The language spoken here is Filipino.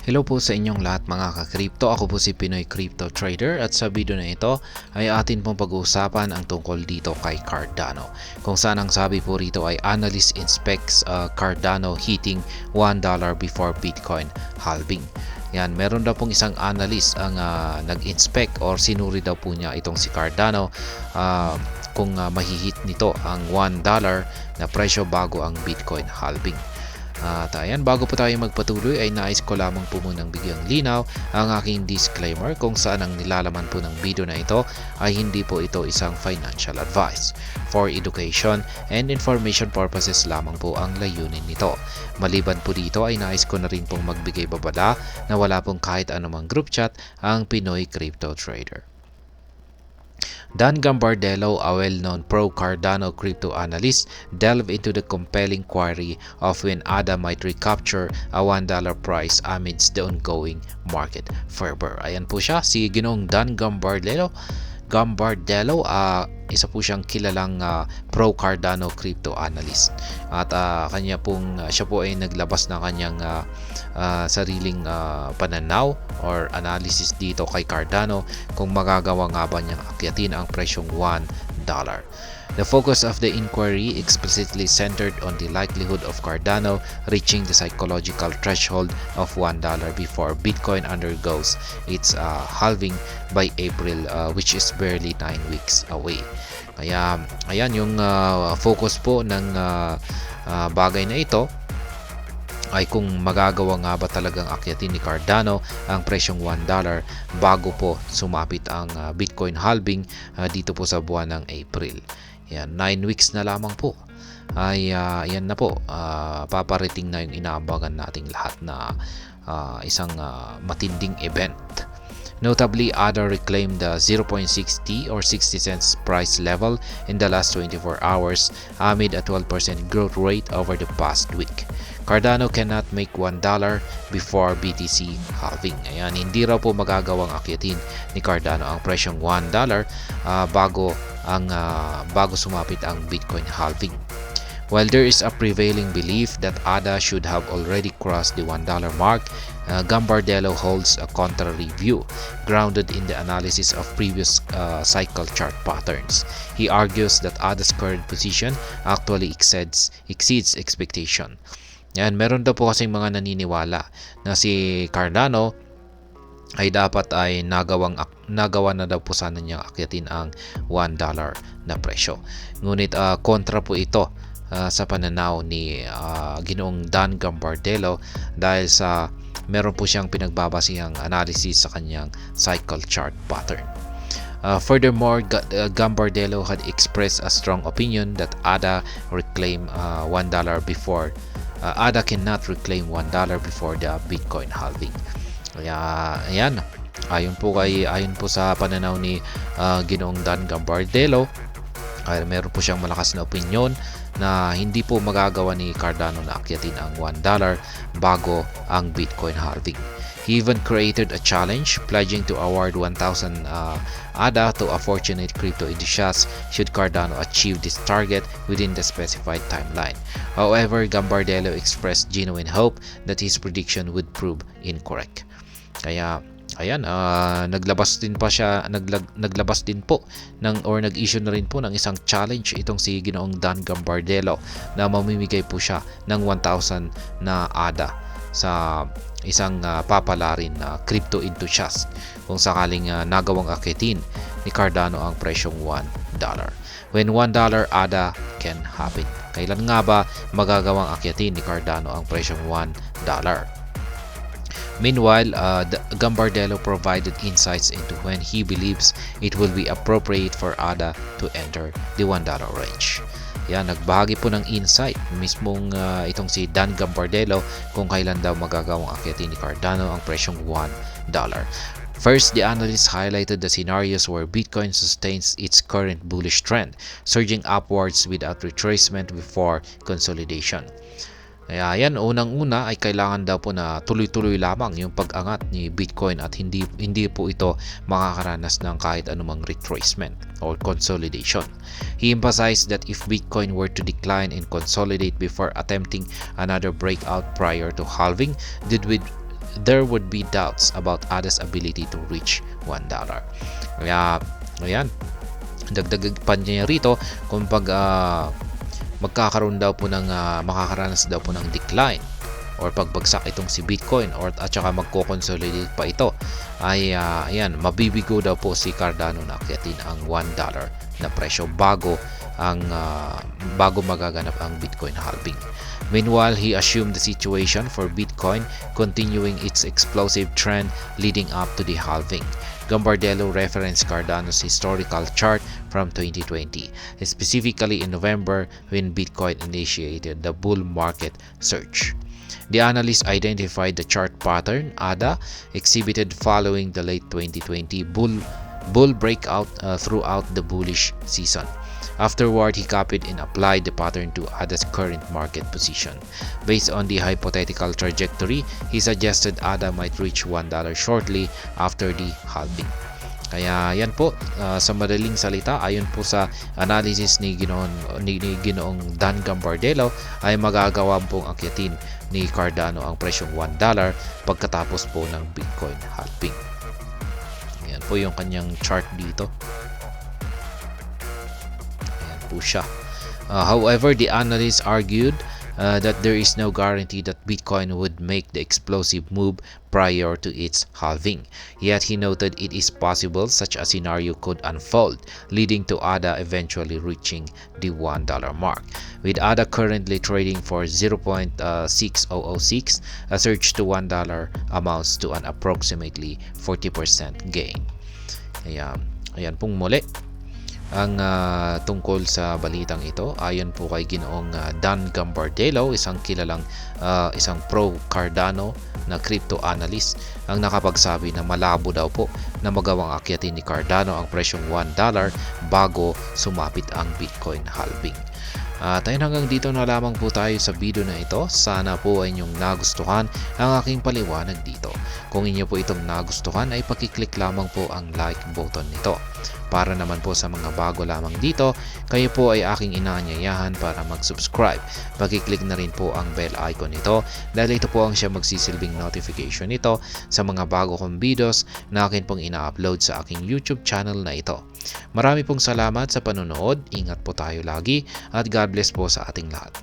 Hello po sa inyong lahat mga ka-crypto. Ako po si Pinoy Crypto Trader at sa video na ito ay atin pong pag-uusapan ang tungkol dito kay Cardano. Kung saan ang sabi po rito ay analyst inspects Cardano hitting $1 before Bitcoin halving. Yan, meron daw pong isang analyst ang nag-inspect or sinuri daw po niya itong si Cardano kung mahihit nito ang $1 na presyo bago ang Bitcoin halving. At ayan, bago po tayo magpatuloy ay nais ko lamang po munang bigyang linaw ang aking disclaimer kung saan ang nilalaman po ng video na ito ay hindi po ito isang financial advice. For education and information purposes lamang po ang layunin nito. Maliban po dito ay nais ko na rin pong magbigay babala na wala pong kahit anumang group chat ang Pinoy Crypto Trader. Dan Gambardella, a well-known pro-Cardano crypto analyst, delved into the compelling query of when ADA might recapture a $1 price amidst the ongoing market fervor. Ayan po siya, si Ginoong Dan Gambardella, isa po siyang kilalang pro-Cardano crypto analyst. At siya po ay naglabas ng kanyang sariling pananaw or analysis dito kay Cardano kung magagawa nga ba niyang akyatin ang presyong $1. The focus of the inquiry explicitly centered on the likelihood of Cardano reaching the psychological threshold of $1 before Bitcoin undergoes its halving by April, which is barely 9 weeks away. Kaya ayan yung focus po ng bagay na ito ay kung magagawa nga ba talagang akyatin ni Cardano ang presyong $1 bago po sumapit ang Bitcoin halving dito po sa buwan ng April. Yan, 9 weeks na lamang po ay yan na po, paparating na yung inaabangan nating lahat na isang matinding event. Notably, ADA reclaimed the 0.60 or 60 cents price level in the last 24 hours amid a 12% growth rate over the past week. Cardano cannot make $1 before BTC halving. Ayan, hindi raw po magagawang akyatin ni Cardano ang presyong $1 bago sumapit ang Bitcoin halving. While there is a prevailing belief that ADA should have already crossed the $1 mark, Gambardella holds a contrary view, grounded in the analysis of previous cycle chart patterns. He argues that ADA's current position actually exceeds expectation. Yan, meron daw po kasing mga naniniwala na si Cardano ay dapat ay nagawa na daw po sana niyang akyatin ang $1 na presyo. Ngunit kontra po ito sa pananaw ni Ginoong Dan Gambardella dahil sa meron po siyang pinagbabasihang analysis sa kanyang cycle chart pattern. Furthermore, Gambardella had expressed a strong opinion that ADA cannot reclaim $1 before the Bitcoin halving. Kaya ayan, ayon po sa pananaw ni Ginoong Dan Gambardella, ay meron po siyang malakas na opinion na hindi po magagawa ni Cardano na akyatin ang $1 bago ang Bitcoin halving. He even created a challenge pledging to award 1,000 ADA to a fortunate crypto enthusiast should Cardano achieve this target within the specified timeline. However, Gambardella expressed genuine hope that his prediction would prove incorrect. Kaya ayan, naglabas din po nag-issue na rin po ng isang challenge itong si Ginoong Dan Gambardella na mamimigay po siya ng 1,000 na ADA sa isang papalarin na crypto enthusiast kung sakaling nagawang akyatin ni Cardano ang presyong $1. When $1 ADA can happen. Kailan nga ba magagawang akyatin ni Cardano ang presyong $1? Meanwhile, Gambardella provided insights into when he believes it will be appropriate for ADA to enter the $1 range. Yan, nagbahagi po ng insight mismong itong si Dan Gambardella kung kailan daw magagawang akyatin ni Cardano ang presyong $1. First, the analyst highlighted the scenarios where Bitcoin sustains its current bullish trend, surging upwards without retracement before consolidation. Kaya yan, unang-una ay kailangan daw po na tuloy-tuloy lamang yung pag-angat ni Bitcoin at hindi po ito makakaranas ng kahit anumang retracement or consolidation. He emphasized that if Bitcoin were to decline and consolidate before attempting another breakout prior to halving, there would be doubts about ADA's ability to reach $1. Kaya, ayan, dagdag pa niya rito kung magkakaroon daw po ng makakaranas daw po ng decline or pagbagsak itong si Bitcoin at saka magko-consolidate pa ito, ay ayan, mabibigo daw po si Cardano na akyatin ang $1 na presyo bago magaganap ang Bitcoin halving. Meanwhile, he assumed the situation for Bitcoin continuing its explosive trend leading up to the halving. Gambardella referenced Cardano's historical chart from 2020, specifically in November when Bitcoin initiated the bull market surge. The analyst identified the chart pattern ADA exhibited following the late 2020 bull breakout throughout the bullish season. Afterward, he copied and applied the pattern to ADA's current market position. Based on the hypothetical trajectory, he suggested ADA might reach $1 shortly after the halving. Kaya yan po, sa madaling salita, ayon po sa analysis ni Ginoong Dan Gambardella, ay magagawa pong akyatin ni Cardano ang presyong $1 pagkatapos po ng Bitcoin halving. Yan po yung kanyang chart dito. Po siya. However, the analysts argued that there is no guarantee that Bitcoin would make the explosive move prior to its halving. Yet he noted it is possible such a scenario could unfold, leading to ADA eventually reaching the $1 mark. With ADA currently trading for 0.6006, a surge to $1 amounts to an approximately 40% gain. Ayan pong muli ang tungkol sa balitang ito. Ayon po kay Ginoong Dan Gambardella, isang kilalang isang pro Cardano na crypto analyst, ang nakapagsabi na malabo daw po na magawang akyatin ni Cardano ang presyong $1 bago sumapit ang Bitcoin halving. Tayo hanggang dito na lamang po tayo sa video na ito. Sana po ay inyong nagustuhan ang aking paliwanag dito. Kung inyo po itong nagustuhan ay pakiclick lamang po ang like button nito. Para naman po sa mga bago lamang dito, kayo po ay aking inaanyayahan para mag-subscribe. Pakiclick na rin po ang bell icon nito dahil ito po ang siya magsisilbing notification nito sa mga bago kong videos na akin pong ina-upload sa aking YouTube channel na ito. Marami pong salamat sa panonood, ingat po tayo lagi at God bless po sa ating lahat.